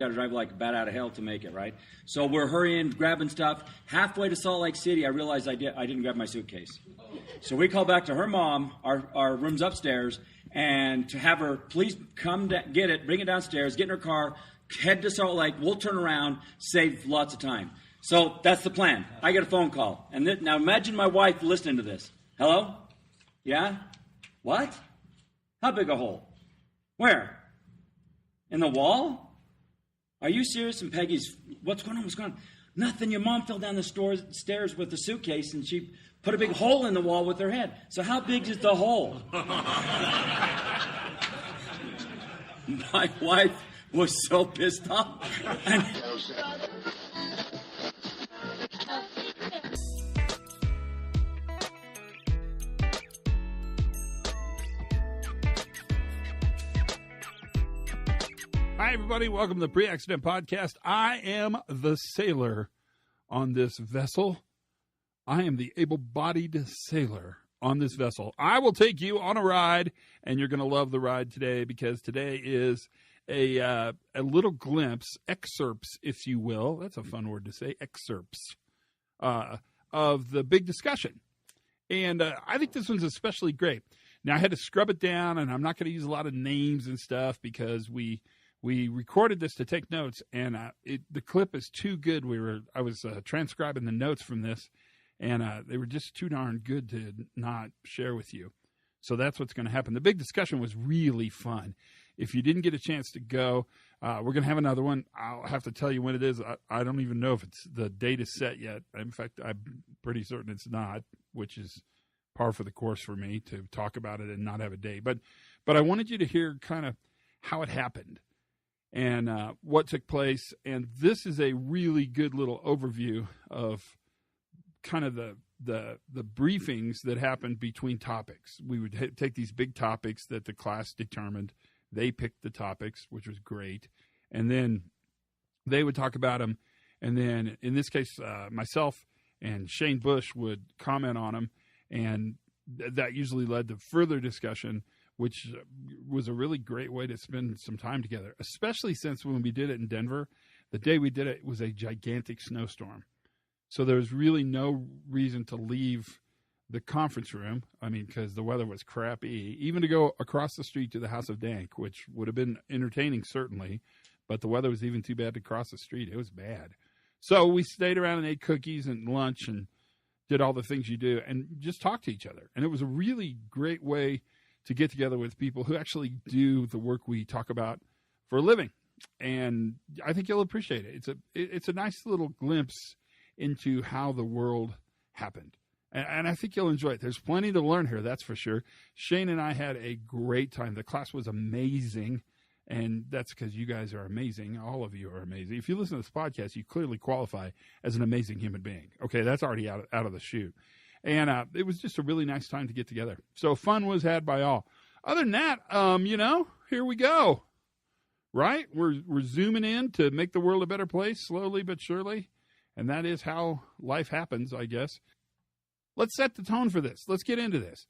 got to drive like a bat out of hell to make it, right? So we're hurrying, grabbing stuff. Halfway to Salt Lake City, I realized I didn't grab my suitcase. So we call back to her mom, our room's upstairs, and to have her please come get it, bring it downstairs, get in her car, head to Salt Lake. We'll turn around, save lots of time. So that's the plan. I get a phone call. And now imagine my wife listening to this. Hello? Yeah? What? How big a hole? Where? In the wall? Are you serious? And Peggy's, what's going on? What's going on? Nothing. Your mom fell down the stairs with the suitcase, and she put a big hole in the wall with her head. So how big is the hole? My wife was so pissed off. Hi, everybody. Welcome to the Pre-Accident Podcast. I am the sailor on this vessel. I am the able-bodied sailor on this vessel. I will take you on a ride, and you're going to love the ride today because today is a little glimpse, excerpts, if you will. That's a fun word to say, excerpts, of the big discussion. And I think this one's especially great. Now, I had to scrub it down, and I'm not going to use a lot of names and stuff because we recorded this to take notes, and the clip is too good. I was transcribing the notes from this, and they were just too darn good to not share with you. So that's what's going to happen. The big discussion was really fun. If you didn't get a chance to go, we're going to have another one. I'll have to tell you when it is. I don't even know if the date is set yet. In fact, I'm pretty certain it's not, which is par for the course for me to talk about it and not have a date. But I wanted you to hear kind of how it happened and what took place. And this is a really good little overview of kind of the briefings that happened between topics. We would take these big topics that the class determined. They picked the topics, which was great. And then they would talk about them. And then in this case, myself and Shane Bush would comment on them. And that usually led to further discussion, which was a really great way to spend some time together, especially since when we did it in Denver, the day we did it was a gigantic snowstorm. So there was really no reason to leave the conference room. I mean, because the weather was crappy, even to go across the street to the House of Dank, which would have been entertaining, certainly, but the weather was even too bad to cross the street. It was bad. So we stayed around and ate cookies and lunch and did all the things you do and just talked to each other. And it was a really great way to get together with people who actually do the work we talk about for a living. And I think you'll appreciate it. It's a nice little glimpse into how the world happened. And I think you'll enjoy it. There's plenty to learn here, that's for sure. Shane and I had a great time. The class was amazing, and that's because you guys are amazing. All of you are amazing. If you listen to this podcast, you clearly qualify as an amazing human being. Okay, that's already out of the chute. And it was just a really nice time to get together. So fun was had by all. Other than that, here we go. Right? We're zooming in to make the world a better place, slowly but surely. And that is how life happens, I guess. Let's set the tone for this. Let's get into this.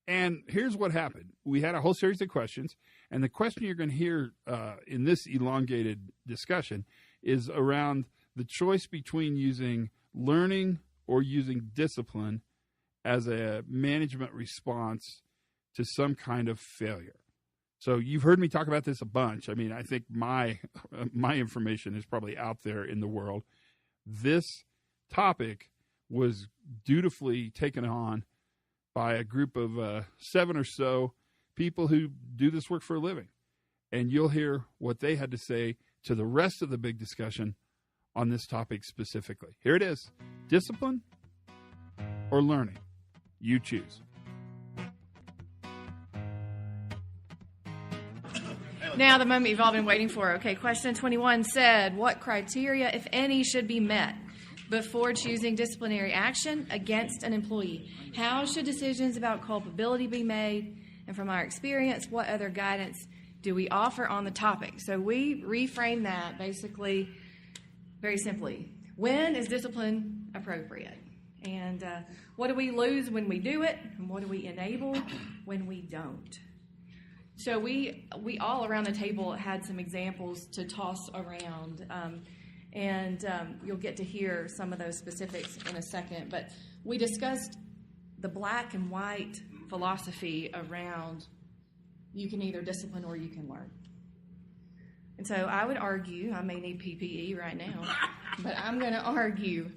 And here's what happened. We had a whole series of questions. And the question you're going to hear in this elongated discussion is around the choice between using learning or using discipline as a management response to some kind of failure. So you've heard me talk about this a bunch. I mean, I think my information is probably out there in the world. This topic was dutifully taken on by a group of 7 or so people who do this work for a living. And you'll hear what they had to say to the rest of the big discussion on this topic specifically. Here it is. Discipline or learning? You choose. Now, the moment you've all been waiting for. Okay, question 21 said, what criteria, if any, should be met before choosing disciplinary action against an employee? How should decisions about culpability be made? And from our experience, what other guidance do we offer on the topic? So we reframe that basically very simply. When is discipline appropriate? And what do we lose when we do it? And what do we enable when we don't? So we all around the table had some examples to toss around, and you'll get to hear some of those specifics in a second. But we discussed the black and white philosophy around you can either discipline or you can learn. And so I would argue, I may need PPE right now, but I'm going to argue,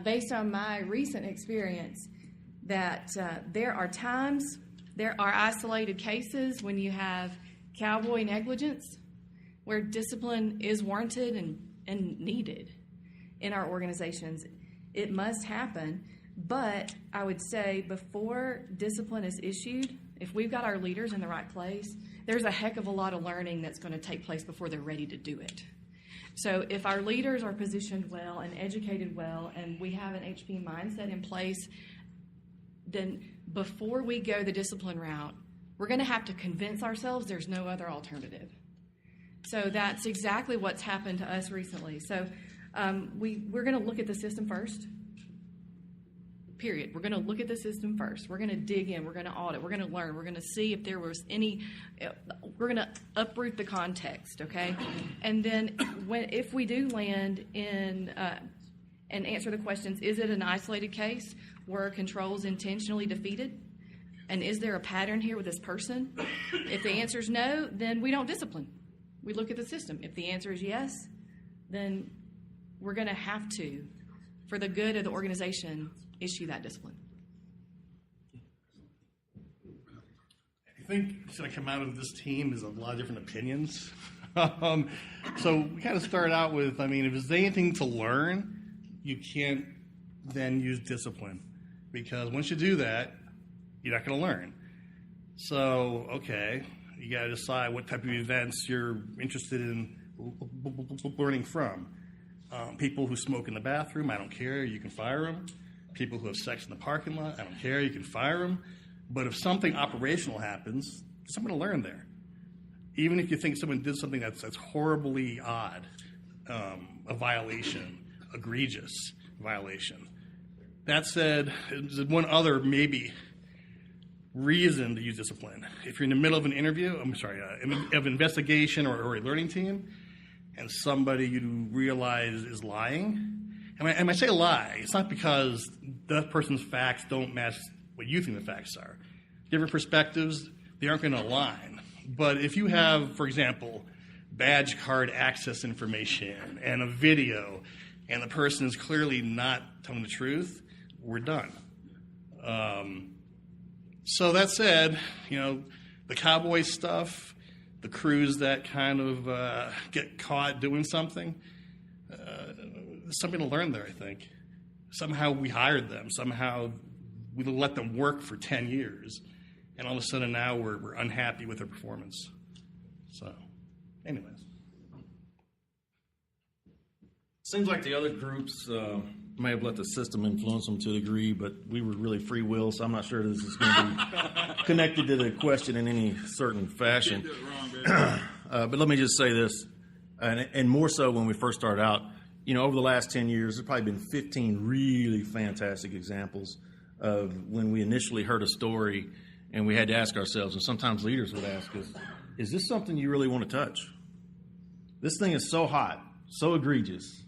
based on my recent experience, that there are times, there are isolated cases when you have cowboy negligence where discipline is warranted and needed in our organizations. It must happen, but I would say before discipline is issued, if we've got our leaders in the right place, there's a heck of a lot of learning that's going to take place before they're ready to do it. So if our leaders are positioned well and educated well and we have an HP mindset in place, then before we go the discipline route, we're going to have to convince ourselves there's no other alternative. So that's exactly what's happened to us recently. So we're going to look at the system first. Period. We're going to look at the system first. We're going to dig in. We're going to audit. We're going to learn. We're going to see if there was any. We're going to uproot the context, okay? And then, if we do land in and answer the questions, is it an isolated case? Were controls intentionally defeated? And is there a pattern here with this person? If the answer is no, then we don't discipline. We look at the system. If the answer is yes, then we're going to have to, for the good of the organization, issue that discipline. I think what's going to come out of this team is a lot of different opinions. So we kind of start out with, if there's anything to learn, you can't then use discipline. Because once you do that, you're not going to learn. So, okay, you got to decide what type of events you're interested in learning from. People who smoke in the bathroom, I don't care, you can fire them. People who have sex in the parking lot, I don't care, you can fire them. But if something operational happens, someone will learn there. Even if you think someone did something that's horribly odd, a violation, egregious violation. That said, there's one other maybe reason to use discipline. If you're in the middle of an interview, of investigation or a learning team, and somebody you realize is lying, and I say lie, it's not because that person's facts don't match what you think the facts are. Different perspectives, they aren't going to align. But if you have, for example, badge card access information and a video, and the person is clearly not telling the truth, we're done. So that said, the cowboy stuff, the crews that kind of get caught doing something, there's something to learn there, I think. Somehow we hired them. Somehow we let them work for 10 years. And all of a sudden now we're unhappy with their performance. So, anyways. Seems like the other groups may have let the system influence them to a degree, but we were really free will, so I'm not sure this is going to be connected to the question in any certain fashion. But let me just say this, and more so when we first started out, over the last 10 years, there's probably been 15 really fantastic examples of when we initially heard a story and we had to ask ourselves, and sometimes leaders would ask us, is this something you really want to touch? This thing is so hot, so egregious,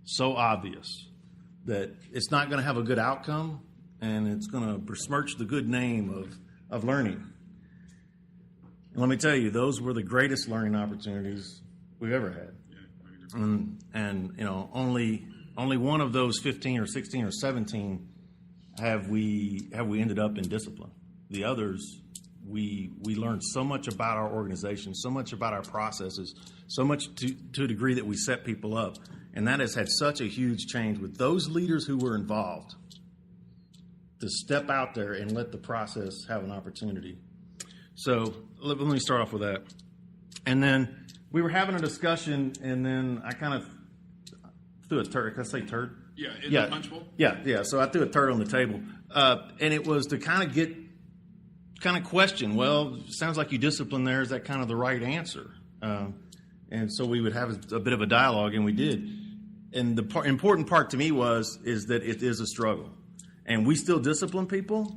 so obvious that it's not going to have a good outcome and it's going to besmirch the good name of learning. And let me tell you, those were the greatest learning opportunities we've ever had. And only one of those 15 or 16 or 17 have we ended up in discipline. The others, we learned so much about our organization, so much about our processes, so much to a degree that we set people up. And that has had such a huge change with those leaders who were involved to step out there and let the process have an opportunity. So let me start off with that. And then we were having a discussion, and then I kind of threw a turd. Can I say turd? Yeah, in the punch bowl? Yeah. So I threw a turd on the table. And it was to kind of question, well, it sounds like you discipline there. Is that kind of the right answer? And so we would have a bit of a dialogue, and we did. And the important part to me is that it is a struggle. And we still discipline people,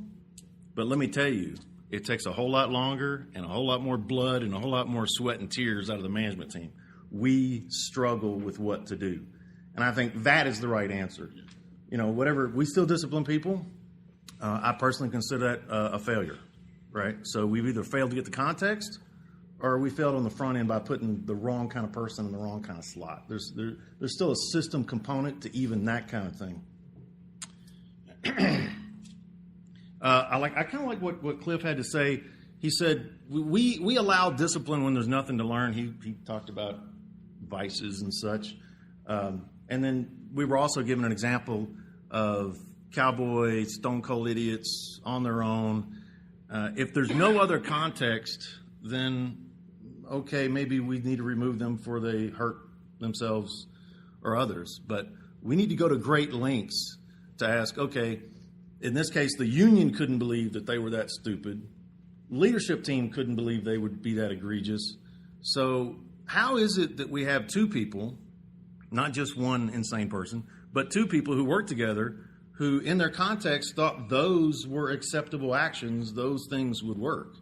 but let me tell you, it takes a whole lot longer and a whole lot more blood and a whole lot more sweat and tears out of the management team. We struggle with what to do. And I think that is the right answer. Whatever, we still discipline people. I personally consider that a failure, right? So we've either failed to get the context or we failed on the front end by putting the wrong kind of person in the wrong kind of slot. There's still a system component to even that kind of thing. I kind of like what Cliff had to say. He said we allow discipline when there's nothing to learn. He talked about vices and such, and then we were also given an example of cowboy stone cold idiots on their own. If there's no other context, then okay, maybe we need to remove them before they hurt themselves or others. But we need to go to great lengths to ask, okay, in this case, the union couldn't believe that they were that stupid. Leadership team couldn't believe they would be that egregious. So how is it that we have two people, not just one insane person, but two people who work together who in their context thought those were acceptable actions, those things would work?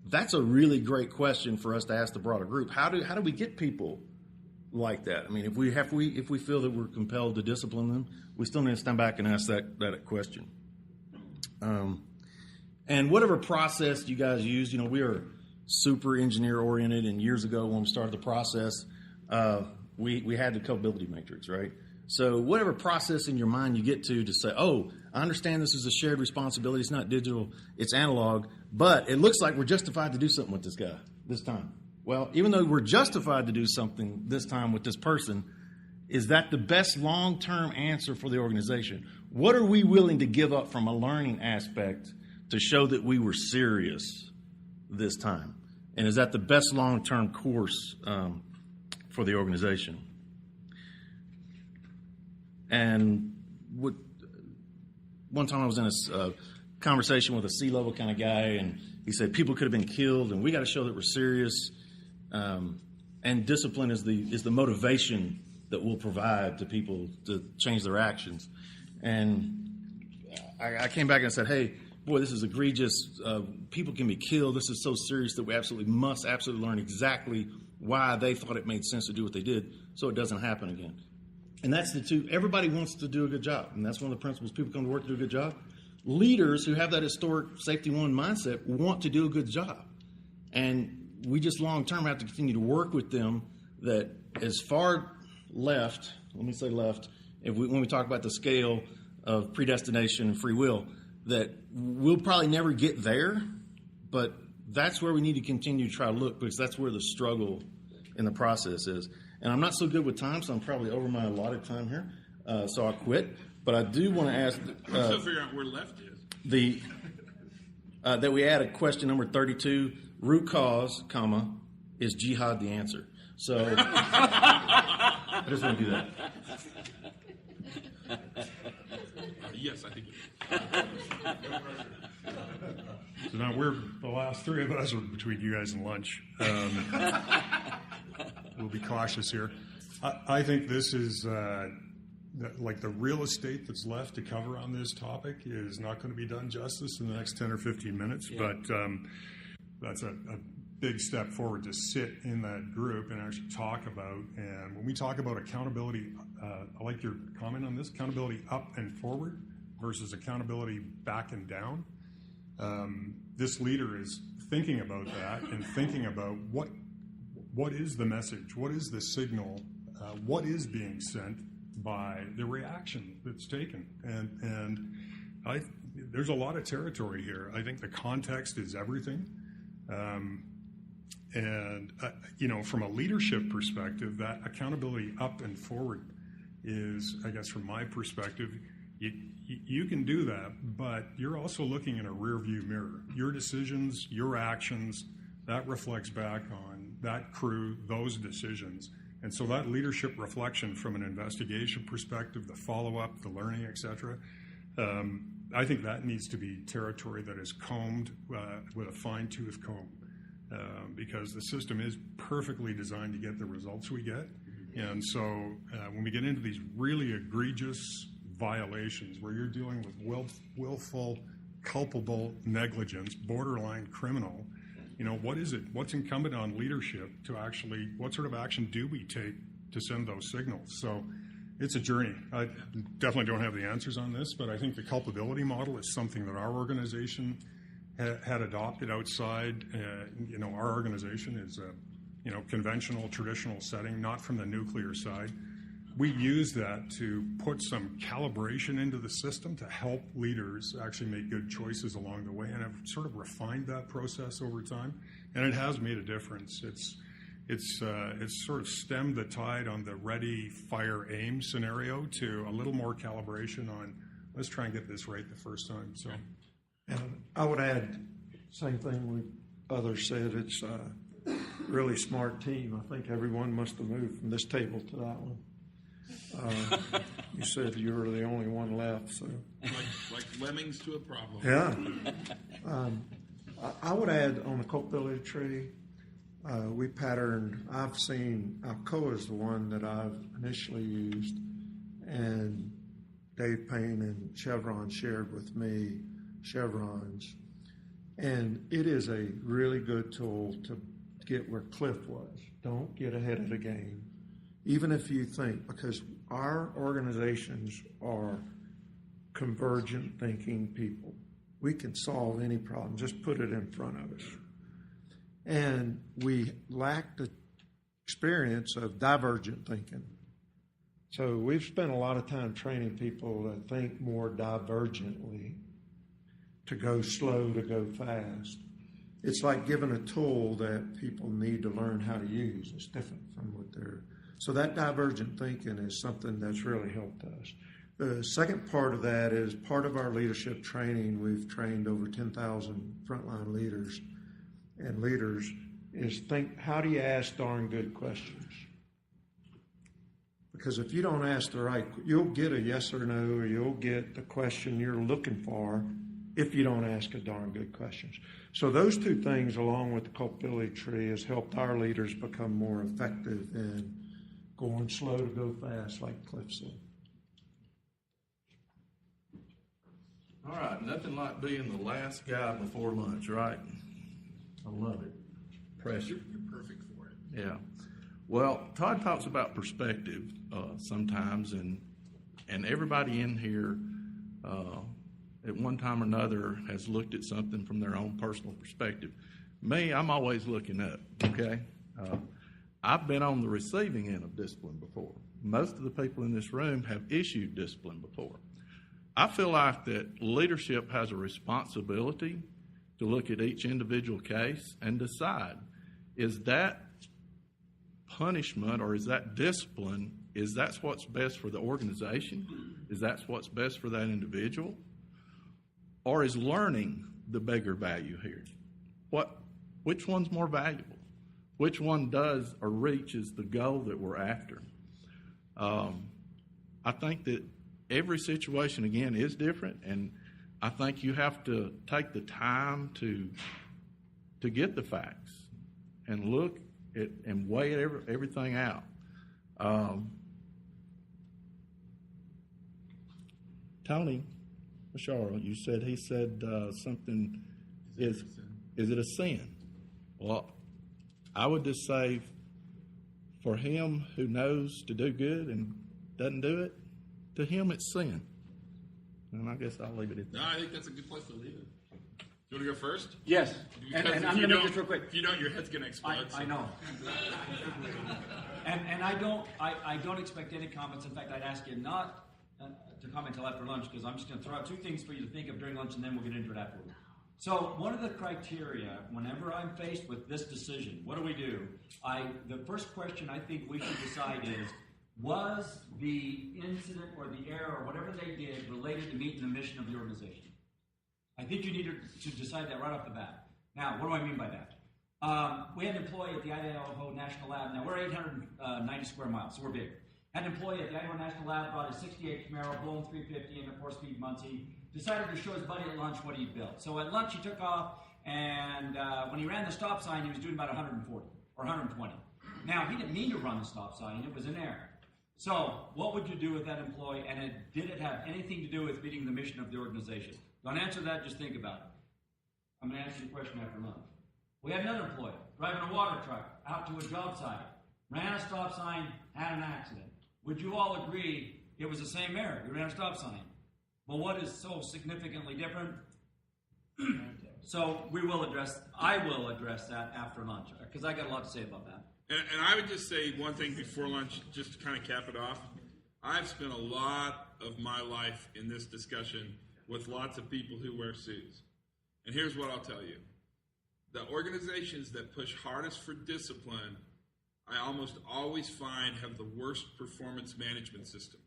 That's a really great question for us to ask the broader group. How do we get people like that? I mean, if we feel that we're compelled to discipline them, we still need to stand back and ask that question. And whatever process you guys use, we are super engineer oriented, and years ago when we started the process, we had the culpability matrix, right? So whatever process in your mind you get to say, oh, I understand this is a shared responsibility. It's not digital, it's analog, but it looks like we're justified to do something with this guy this time. Well, even though we're justified to do something this time with this person, is that the best long-term answer for the organization? What are we willing to give up from a learning aspect to show that we were serious this time? And is that the best long-term course for the organization? And one time I was in a conversation with a C-level kind of guy, and he said people could have been killed, and we got to show that we're serious. And discipline is the motivation that we'll provide to people to change their actions. And I came back and I said, hey, boy, this is egregious. People can be killed. This is so serious that we must learn exactly why they thought it made sense to do what they did so it doesn't happen again. And that's the two. Everybody wants to do a good job. And that's one of the principles. People come to work to do a good job. Leaders who have that historic safety one mindset want to do a good job. And we just long-term have to continue to work with them that as far left, let me say left, when we talk about the scale of predestination and free will, that we'll probably never get there, but that's where we need to continue to try to look, because that's where the struggle in the process is. And I'm not so good with time, so I'm probably over my allotted time here, so I'll quit. But I do want to ask... I'm still figuring out where left is. That we add a question number 32, root cause, comma, is jihad the answer? So I just want to do that. Yes, I think it is. So now the last three of us are between you guys and lunch. We'll be cautious here. I think this is like the real estate that's left to cover on this topic is not going to be done justice in the next 10 or 15 minutes. Yeah. But that's a big step forward to sit in that group and actually talk about. And when we talk about accountability, I like your comment on this, accountability up and forward versus accountability back and down. This leader is thinking about that and thinking about what is the message, what is the signal, what is being sent by the reaction that's taken. And there's a lot of territory here. I think the context is everything. From a leadership perspective, that accountability up and forward is, I guess, from my perspective, you can do that, but you're also looking in a rearview mirror. Your decisions, your actions, that reflects back on that crew, those decisions. And so that leadership reflection from an investigation perspective, the follow-up, the learning, et cetera, I think that needs to be territory that is combed with a fine-tooth comb. Because the system is perfectly designed to get the results we get. And so when we get into these really egregious violations where you're dealing with willful culpable negligence, borderline criminal, what is it? What's incumbent on leadership to actually, what sort of action do we take to send those signals? So it's a journey. I definitely don't have the answers on this, but I think the culpability model is something that our organization had adopted outside. Our organization is a conventional, traditional setting, not from the nuclear side. We use that to put some calibration into the system to help leaders actually make good choices along the way, and I've sort of refined that process over time, and it has made a difference. It's sort of stemmed the tide on the ready, fire, aim scenario to a little more calibration on let's try and get this right the first time. So, and I would add same thing others said. It's a really smart team. I think everyone must have moved from this table to that one. You said you were the only one left, so like lemmings to a problem. Yeah. I would add on the culpability tree, we patterned. I've seen Alcoa is the one that I've initially used, and Dave Payne and Chevron shared with me Chevron's, and it is a really good tool to get where Cliff was. Don't get ahead of the game. Even if you think, because our organizations are convergent thinking people, we can solve any problem, just put it in front of us. And we lack the experience of divergent thinking. So we've spent a lot of time training people to think more divergently, to go slow, to go fast. It's like giving a tool that people need to learn how to use. It's different from what they're... So that divergent thinking is something that's really helped us. The second part of that is part of our leadership training. We've trained over 10,000 frontline leaders and leaders is think, how do you ask darn good questions? Because if you don't ask the right, you'll get a yes or no, or you'll get the question you're looking for if you don't ask a darn good questions. So those two things, along with the culpability tree, has helped our leaders become more effective in going slow to go fast, like Cliff said. All right, nothing like being the last guy before lunch, right? I love it. Pressure. You're perfect for it. Yeah. Well, Todd talks about perspective sometimes, and everybody in here at one time or another has looked at something from their own personal perspective. Me, I'm always looking up, okay? I've been on the receiving end of discipline before. Most of the people in this room have issued discipline before. I feel like that leadership has a responsibility to look at each individual case and decide, is that punishment or is that discipline, is that what's best for the organization? Is that what's best for that individual? Or is learning the bigger value here? Which one's more valuable? Which one does or reaches the goal that we're after? I think that every situation, again, is different, and I think you have to take the time to get the facts and look at and weigh everything out. Tony Macharo, you said he said something. Is it a sin? Well, I would just say, for him who knows to do good and doesn't do it, to him it's sin. And I guess I'll leave it at that. No, I think that's a good place to leave it. You want to go first? Yes. Because And I'm going to make this real quick. If you don't, your head's going to explode. I know. and I don't expect any comments. In fact, I'd ask you not to comment until after lunch, because I'm just going to throw out two things for you to think of during lunch, and then we'll get into it afterward. So one of the criteria, whenever I'm faced with this decision, what do? The first question I think we should decide is, was the incident or the error or whatever they did related to meeting the mission of the organization? I think you need to decide that right off the bat. Now, what do I mean by that? We had an employee at the Idaho National Lab. Now, we're 890 square miles, so we're big. Had an employee at the Idaho National Lab, brought a 68 Camaro, blowing 350 in a 4-speed Muncie, decided to show his buddy at lunch what he'd built. So at lunch, he took off, and when he ran the stop sign, he was doing about 140 or 120. Now, he didn't mean to run the stop sign. It was an error. So, what would you do with that employee, and did it have anything to do with meeting the mission of the organization? Don't answer that, just think about it. I'm going to answer your question after a month. We had another employee driving a water truck out to a job site, ran a stop sign, had an accident. Would you all agree it was the same error? He ran a stop sign. Well, what is so significantly different? So I will address that after lunch, because I got a lot to say about that. And I would just say one thing before lunch, just to kind of cap it off. I've spent a lot of my life in this discussion with lots of people who wear suits. And here's what I'll tell you. The organizations that push hardest for discipline, I almost always find have the worst performance management systems.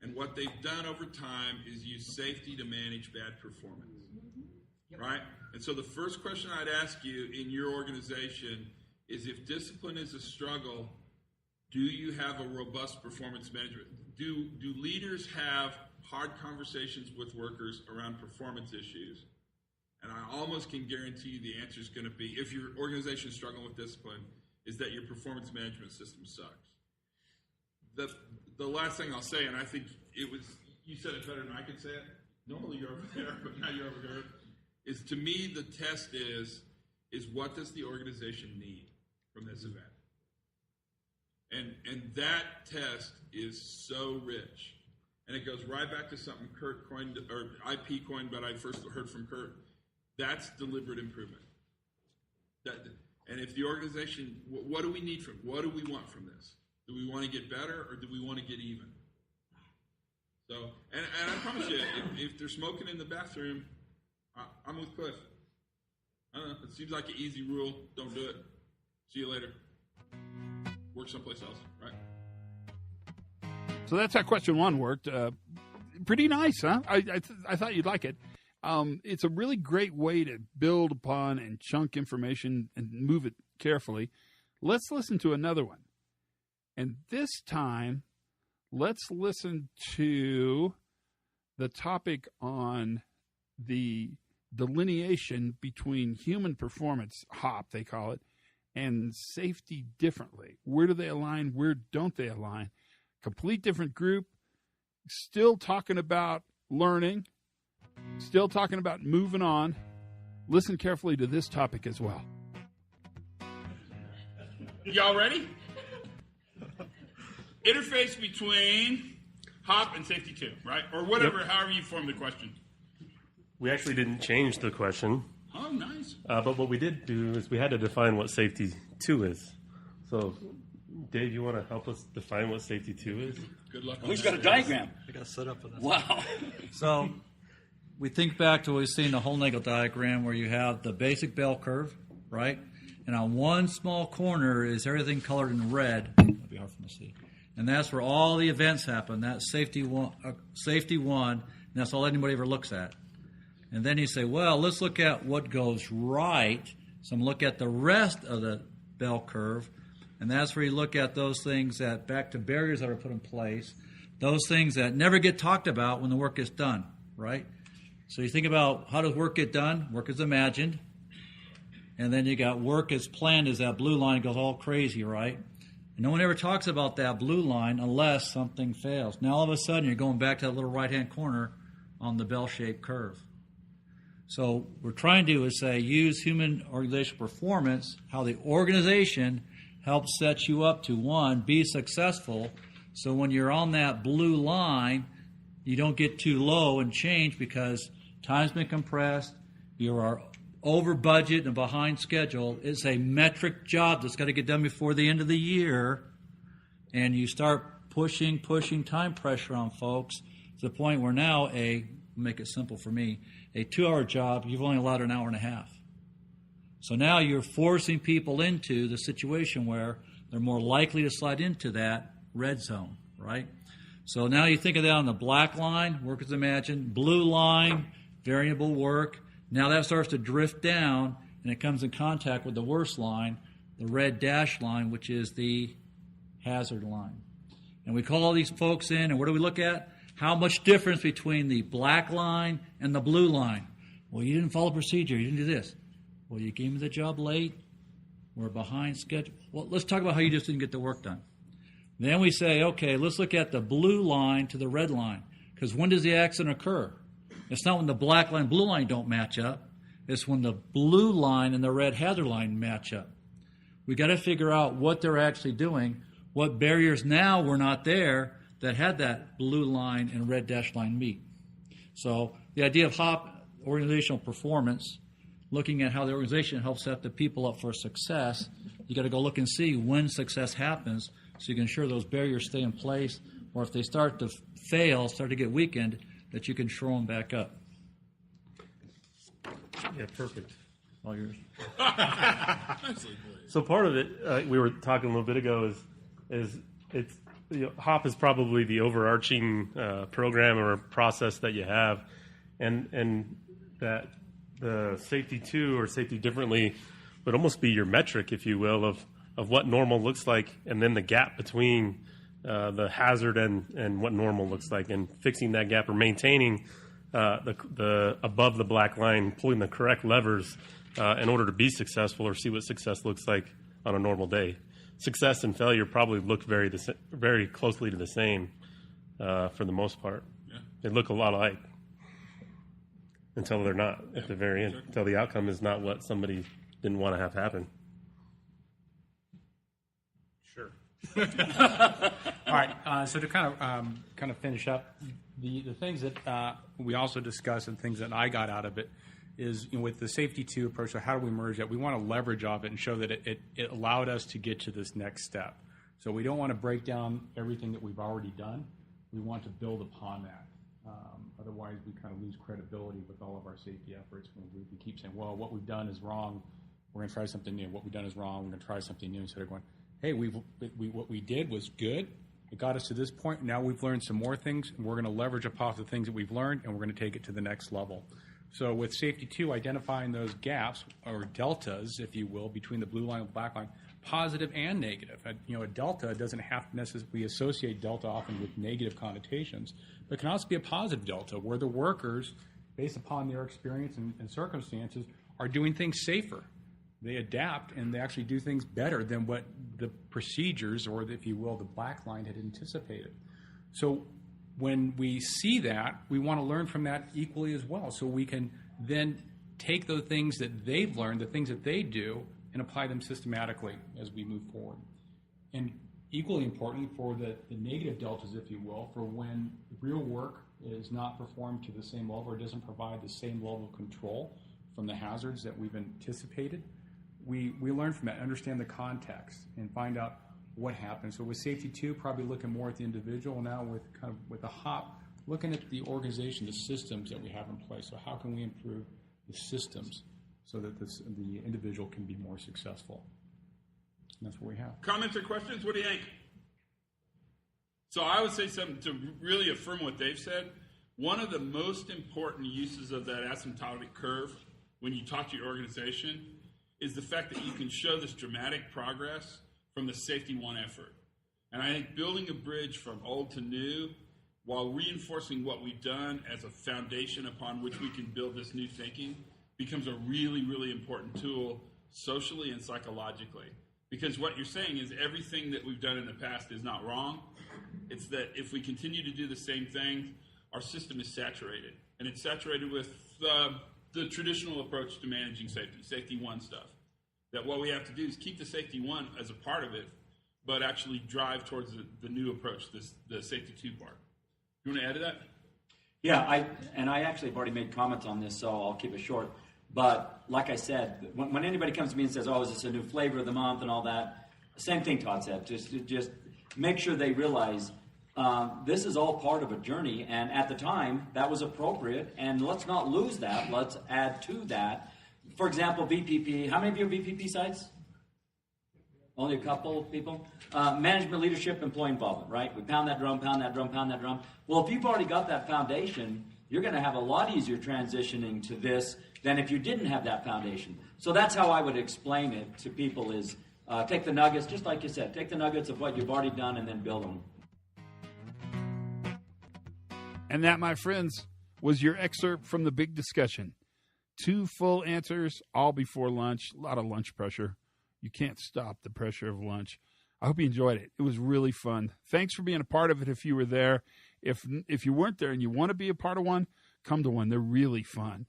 And what they've done over time is use safety to manage bad performance. Right? And so the first question I'd ask you in your organization is, if discipline is a struggle, do you have a robust performance management? Do leaders have hard conversations with workers around performance issues? And I almost can guarantee you the answer is going to be, if your organization is struggling with discipline, is that your performance management system sucks. The last thing I'll say, and I think you said it better than I could say it. Normally you're over there, but now you're over here. Is, to me, the test is what does the organization need from this event? And that test is so rich. And it goes right back to something Kurt coined, or IP coined, but I first heard from Kurt. That's deliberate improvement. And if the organization, what do we need from, what do we want from this? Do we want to get better, or do we want to get even? So, and I promise you, if they're smoking in the bathroom, I'm with Cliff. I don't know. It seems like an easy rule. Don't do it. See you later. Work someplace else, right? So that's how question one worked. Pretty nice, huh? I thought you'd like it. It's a really great way to build upon and chunk information and move it carefully. Let's listen to another one. And this time, let's listen to the topic on the delineation between human performance, HOP they call it, and safety differently. Where do they align? Where don't they align? Complete different group, still talking about learning, still talking about moving on. Listen carefully to this topic as well. Y'all ready? Interface between HOP and safety 2, right? Or whatever, however you form the question. We actually didn't change the question. Oh, nice. But what we did do is we had to define what safety 2 is. So, Dave, you want to help us define what safety 2 is? Good luck. Who's got a diagram? I got set up for this. Wow. So, we think back to what we've seen the whole Nagel diagram where you have the basic bell curve, right? And on one small corner is everything colored in red. That'll be hard for me to see. And that's where all the events happen. That's safety one, and that's all anybody ever looks at. And then you say, well, let's look at what goes right. So I'm look at the rest of the bell curve, and that's where you look at those things that back to barriers that are put in place, those things that never get talked about when the work is done, right? So you think about how does work get done? Work is imagined. And then you got work as planned as that blue line goes all crazy, right? And no one ever talks about that blue line unless something fails. Now all of a sudden you're going back to that little right-hand corner on the bell-shaped curve. So what we're trying to do is say use human organizational performance, how the organization helps set you up to, one, be successful. So when you're on that blue line, you don't get too low and change because time's been compressed, you are over budget and behind schedule. It's a metric job that's got to get done before the end of the year, and you start pushing time pressure on folks to the point where now make it simple for me, a 2-hour job, you've only allowed an hour and a half. So now you're forcing people into the situation where they're more likely to slide into that red zone, right? So now you think of that on the black line, work as imagined, blue line, variable work. Now that starts to drift down, and it comes in contact with the worst line, the red dash line, which is the hazard line. And we call all these folks in, and what do we look at? How much difference between the black line and the blue line? Well, you didn't follow procedure. You didn't do this. Well, you gave me the job late. We're behind schedule. Well, let's talk about how you just didn't get the work done. Then we say, okay, let's look at the blue line to the red line. Because when does the accident occur? It's not when the black line, blue line don't match up. It's when the blue line and the red hazard line match up. We got to figure out what they're actually doing, what barriers now were not there that had that blue line and red dash line meet. So the idea of HOP, organizational performance, looking at how the organization helps set the people up for success, you got to go look and see when success happens so you can ensure those barriers stay in place, or if they start to fail, start to get weakened, that you can shore them back up. Yeah, perfect. All yours. So part of it, we were talking a little bit ago, is it's HOP is probably the overarching program or process that you have, and that the safety to or safety differently would almost be your metric, if you will, of what normal looks like, and then the gap between the hazard and what normal looks like, and fixing that gap or maintaining the above the black line, pulling the correct levers in order to be successful or see what success looks like on a normal day. Success and failure probably look very closely to the same for the most part. Yeah. They look a lot alike until they're not at the very end, until the outcome is not what somebody didn't want to have happen. Sure. All right. So to kind of finish up, the things that we also discussed and things that I got out of it is, with the safety 2 approach, so how do we merge that? We want to leverage off it and show that it allowed us to get to this next step. So we don't want to break down everything that we've already done. We want to build upon that. Otherwise, we kind of lose credibility with all of our safety efforts when we keep saying, well, what we've done is wrong. We're going to try something new. What we've done is wrong. We're going to try something new, instead of going, hey, what we did was good. It got us to this point. Now we've learned some more things, and we're going to leverage upon the things that we've learned, and we're going to take it to the next level. So with safety 2, identifying those gaps or deltas, if you will, between the blue line and the black line, positive and negative. A delta doesn't have to necessarily associate delta often with negative connotations, but it can also be a positive delta where the workers, based upon their experience and circumstances, are doing things safer. They adapt and they actually do things better than what the procedures, or if you will, the black line had anticipated. So when we see that, we want to learn from that equally as well, so we can then take those things that they've learned, the things that they do, and apply them systematically as we move forward. And equally important for the negative deltas, if you will, for when real work is not performed to the same level or doesn't provide the same level of control from the hazards that we've anticipated, we learn from that, understand the context, and find out what happens. So with safety 2, probably looking more at the individual. Now with the HOP, looking at the organization, the systems that we have in place. So how can we improve the systems so that the individual can be more successful? And that's what we have. Comments or questions? What do you think? So I would say something to really affirm what Dave said. One of the most important uses of that asymptotic curve when you talk to your organization is the fact that you can show this dramatic progress from the safety 1 effort. And I think building a bridge from old to new while reinforcing what we've done as a foundation upon which we can build this new thinking becomes a really, really important tool socially and psychologically. Because what you're saying is everything that we've done in the past is not wrong. It's that if we continue to do the same thing, our system is saturated. And it's saturated with the traditional approach to managing safety 1 stuff. That what we have to do is keep the safety 1 as a part of it, but actually drive towards the new approach, the safety 2 part. You want to add to that? Yeah, I actually have already made comments on this, so I'll keep it short. But like I said, when anybody comes to me and says, oh, is this a new flavor of the month and all that, same thing Todd said. Just make sure they realize this is all part of a journey, and at the time, that was appropriate, and let's not lose that. Let's add to that. For example, VPP. How many of you are VPP sites? Only a couple of people. Management, leadership, employee involvement, right? We pound that drum, pound that drum, pound that drum. Well, if you've already got that foundation, you're going to have a lot easier transitioning to this than if you didn't have that foundation. So that's how I would explain it to people is take the nuggets, just like you said, take the nuggets of what you've already done and then build them. And that, my friends, was your excerpt from the big discussion. 2 full answers, all before lunch. A lot of lunch pressure. You can't stop the pressure of lunch. I hope you enjoyed it. It was really fun. Thanks for being a part of it if you were there. If you weren't there and you want to be a part of one, come to one. They're really fun.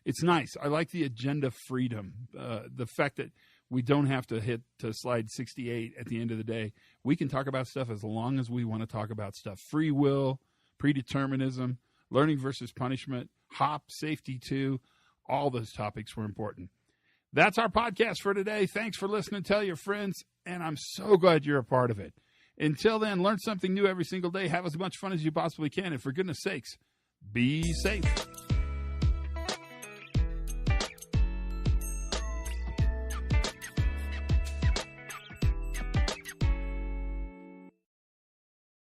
It's nice. I like the agenda freedom, the fact that we don't have to hit to slide 68 at the end of the day. We can talk about stuff as long as we want to talk about stuff. Free will, predeterminism, learning versus punishment, HOP, safety too. All those topics were important. That's our podcast for today. Thanks for listening. Tell your friends, and I'm so glad you're a part of it. Until then, learn something new every single day. Have as much fun as you possibly can, and for goodness sakes, be safe.